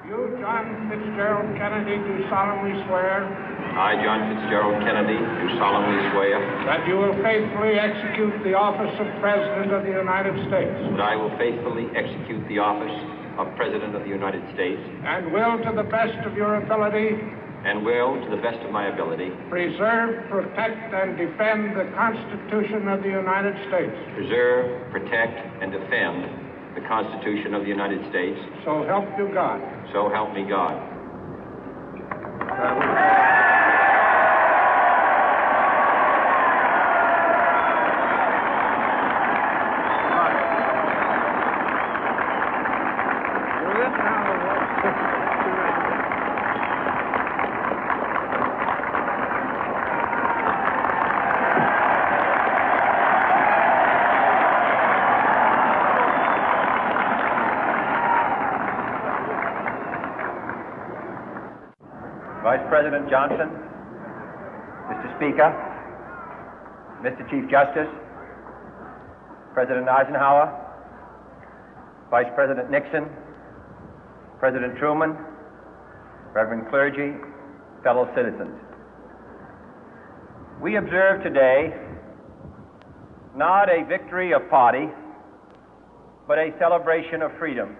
You, John Fitzgerald Kennedy, do solemnly swear I, John Fitzgerald Kennedy, do solemnly swear that you will faithfully execute the office of President of the United States that I will faithfully execute the office of President of the United States and will, to the best of your ability, and will, to the best of my ability, preserve, protect, and defend the Constitution of the United States. preserve, protect, and defend the Constitution of the United States. So help you God. So help me God. Vice President Johnson, Mr. Speaker, Mr. Chief Justice, President Eisenhower, Vice President Nixon, President Truman, Reverend clergy, fellow citizens. We observe today not a victory of party, but a celebration of freedom,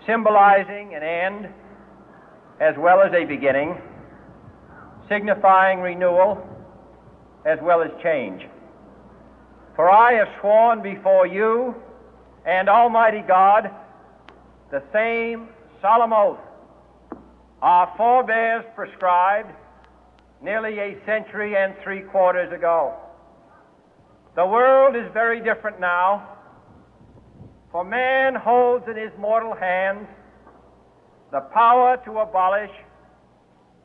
symbolizing an end as well as a beginning, signifying renewal as well as change. For I have sworn before you and Almighty God the same solemn oath our forebears prescribed nearly a century and 3/4 ago. The world is very different now, for man holds in his mortal hands the power to abolish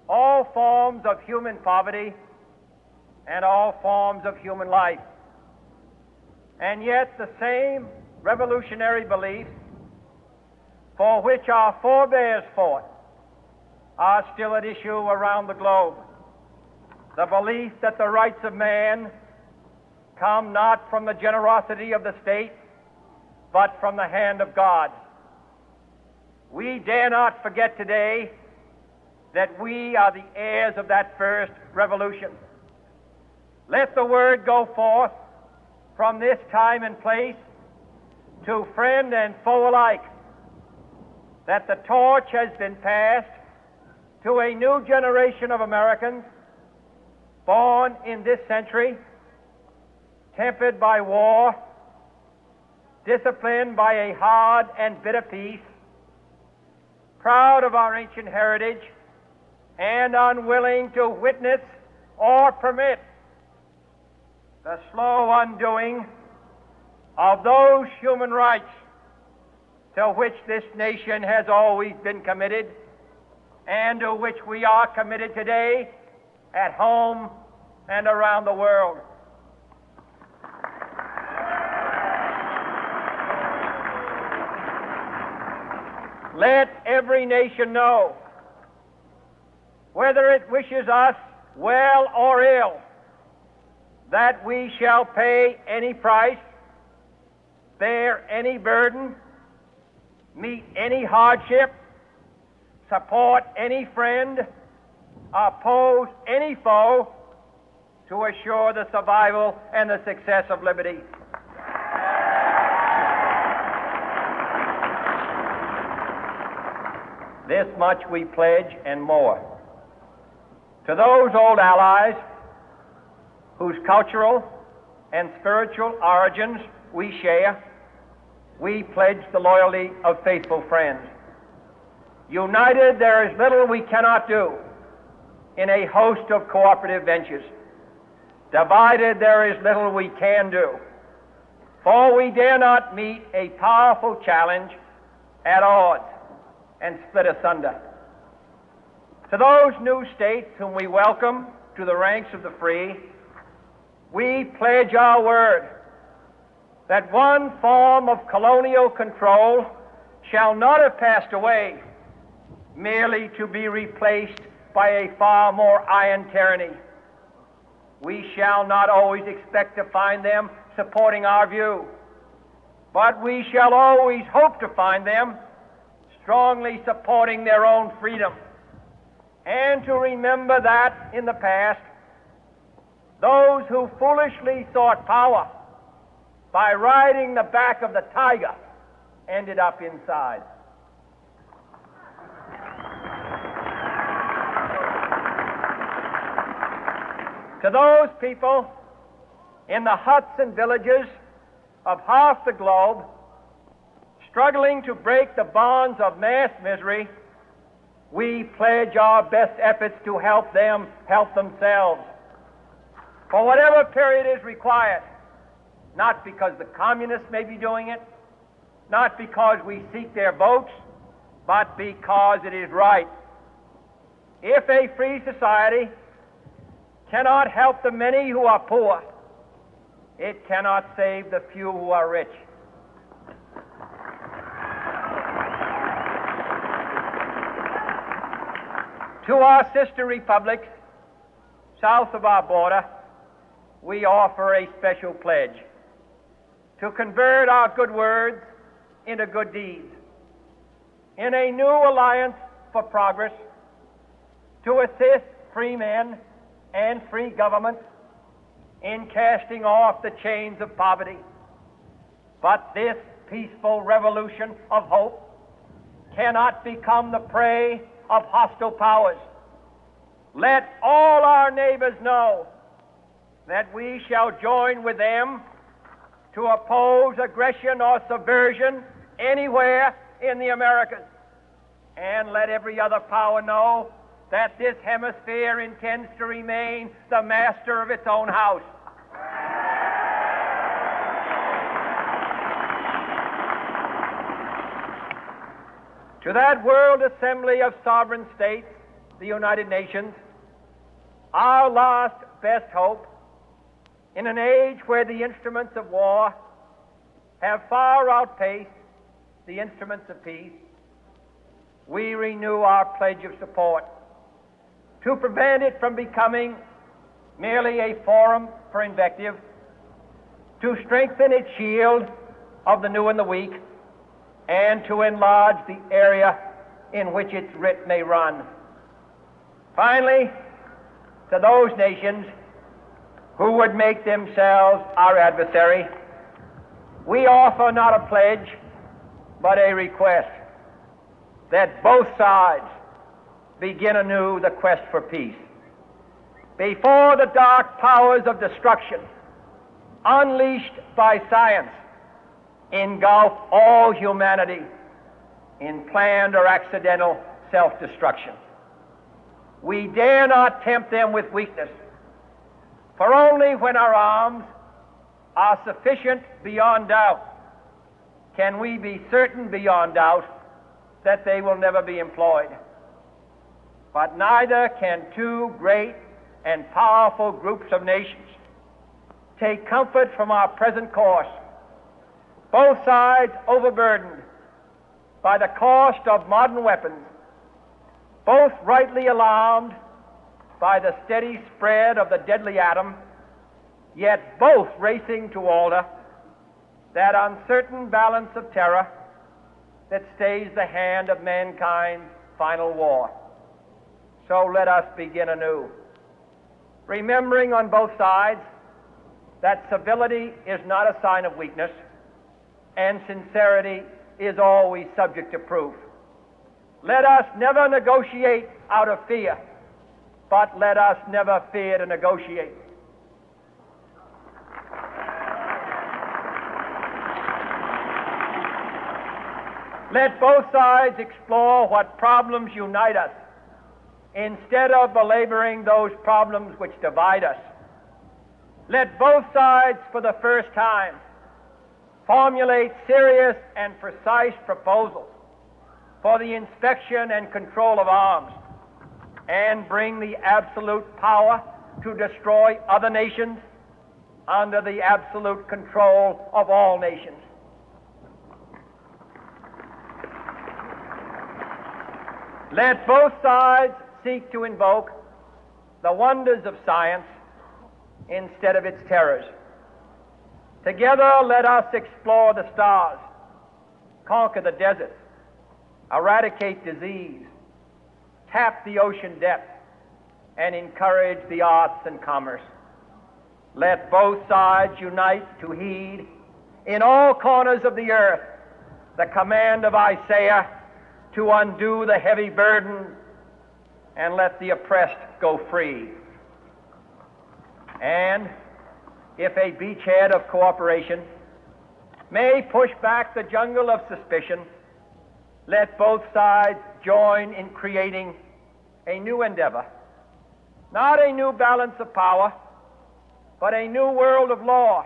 all forms of human poverty and all forms of human life. And yet the same revolutionary beliefs for which our forebears fought are still at issue around the globe. The belief that the rights of man come not from the generosity of the state, but from the hand of God. We dare not forget today that we are the heirs of that first revolution. Let the word go forth from this time and place to friend and foe alike that the torch has been passed to a new generation of Americans born in this century, tempered by war, disciplined by a hard and bitter peace, proud of our ancient heritage, and unwilling to witness or permit the slow undoing of those human rights to which this nation has always been committed and to which we are committed today at home and around the world. Let every nation know, whether it wishes us well or ill, that we shall pay any price, bear any burden, meet any hardship, support any friend, oppose any foe to assure the survival and the success of liberty. This much we pledge and more. To those old allies whose cultural and spiritual origins we share, we pledge the loyalty of faithful friends. United, there is little we cannot do in a host of cooperative ventures. Divided, there is little we can do, for we dare not meet a powerful challenge at odds and split asunder. To those new states whom we welcome to the ranks of the free, we pledge our word that one form of colonial control shall not have passed away, merely to be replaced by a far more iron tyranny. We shall not always expect to find them supporting our view, but we shall always hope to find them strongly supporting their own freedom, and to remember that in the past, those who foolishly sought power by riding the back of the tiger ended up inside. To those people in the huts and villages of half the globe struggling to break the bonds of mass misery, we pledge our best efforts to help them help themselves for whatever period is required, not because the communists may be doing it, not because we seek their votes, but because it is right. If a free society cannot help the many who are poor, it cannot save the few who are rich. To our sister republics south of our border, we offer a special pledge to convert our good words into good deeds, in a new alliance for progress, to assist free men and free governments in casting off the chains of poverty. But this peaceful revolution of hope cannot become the prey of hostile powers. Let all our neighbors know that we shall join with them to oppose aggression or subversion anywhere in the Americas. And let every other power know that this hemisphere intends to remain the master of its own house. To that World Assembly of Sovereign States, the United Nations, our last best hope, in an age where the instruments of war have far outpaced the instruments of peace, we renew our pledge of support to prevent it from becoming merely a forum for invective, to strengthen its shield of the new and the weak, and to enlarge the area in which its writ may run. Finally, to those nations who would make themselves our adversary, we offer not a pledge, but a request that both sides begin anew the quest for peace. Before the dark powers of destruction, unleashed by science, engulf all humanity in planned or accidental self-destruction, we dare not tempt them with weakness, for only when our arms are sufficient beyond doubt can we be certain beyond doubt that they will never be employed. But neither can two great and powerful groups of nations take comfort from our present course, both sides overburdened by the cost of modern weapons, both rightly alarmed by the steady spread of the deadly atom, yet both racing to alter that uncertain balance of terror that stays the hand of mankind's final war. So let us begin anew, remembering on both sides that civility is not a sign of weakness, and sincerity is always subject to proof. Let us never negotiate out of fear, but let us never fear to negotiate. Let both sides explore what problems unite us, instead of belaboring those problems which divide us. Let both sides, for the first time, formulate serious and precise proposals for the inspection and control of arms, and bring the absolute power to destroy other nations under the absolute control of all nations. Let both sides seek to invoke the wonders of science instead of its terrors. Together, let us explore the stars, conquer the deserts, eradicate disease, tap the ocean depth, and encourage the arts and commerce. Let both sides unite to heed in all corners of the earth the command of Isaiah to undo the heavy burden and let the oppressed go free. And if a beachhead of cooperation may push back the jungle of suspicion, let both sides join in creating a new endeavor, not a new balance of power, but a new world of law,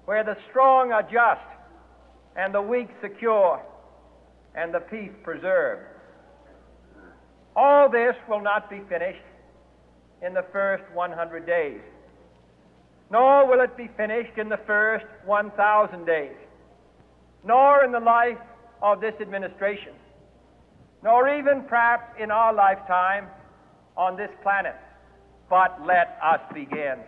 where the strong are just and the weak secure and the peace preserved. All this will not be finished in the first 100 days, nor will it be finished in the first 1,000 days, nor in the life of this administration, nor even perhaps in our lifetime on this planet. But let us begin.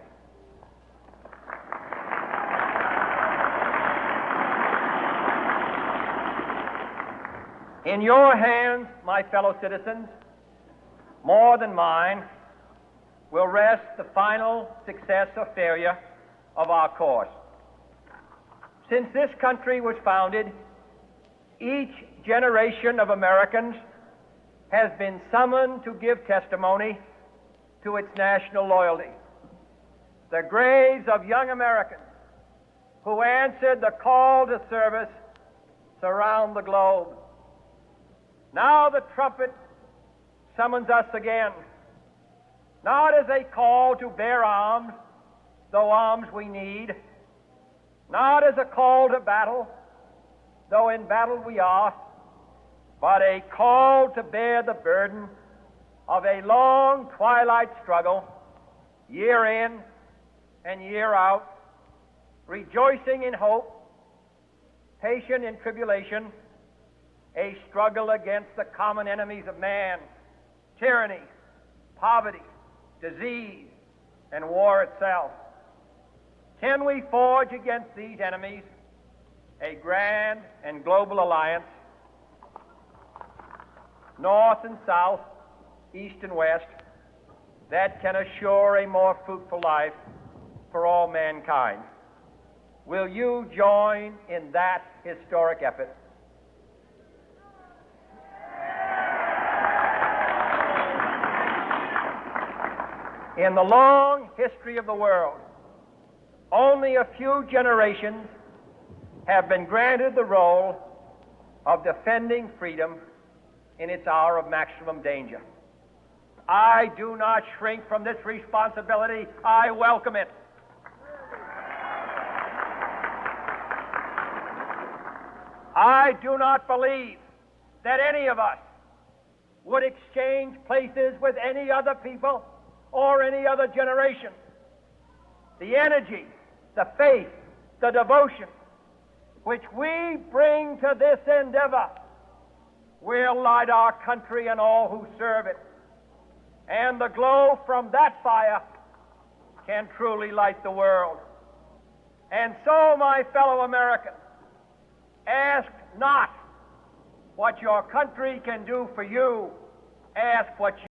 In your hands, my fellow citizens, more than mine, will rest the final success or failure of our course. Since this country was founded, each generation of Americans has been summoned to give testimony to its national loyalty. The graves of young Americans who answered the call to service surround the globe. Now the trumpet summons us again, not as a call to bear arms, though arms we need, not as a call to battle, though in battle we are, but a call to bear the burden of a long twilight struggle, year in and year out, rejoicing in hope, patient in tribulation, a struggle against the common enemies of man, tyranny, poverty, disease, and war itself. Can we forge against these enemies a grand and global alliance, north and south, east and west, that can assure a more fruitful life for all mankind? Will you join in that historic effort? In the long history of the world, only a few generations have been granted the role of defending freedom in its hour of maximum danger. I do not shrink from this responsibility. I welcome it. I do not believe that any of us would exchange places with any other people or any other generation. The energy, the faith, the devotion which we bring to this endeavor will light our country and all who serve it. And the glow from that fire can truly light the world. And so, my fellow Americans, ask not what your country can do for you, ask what you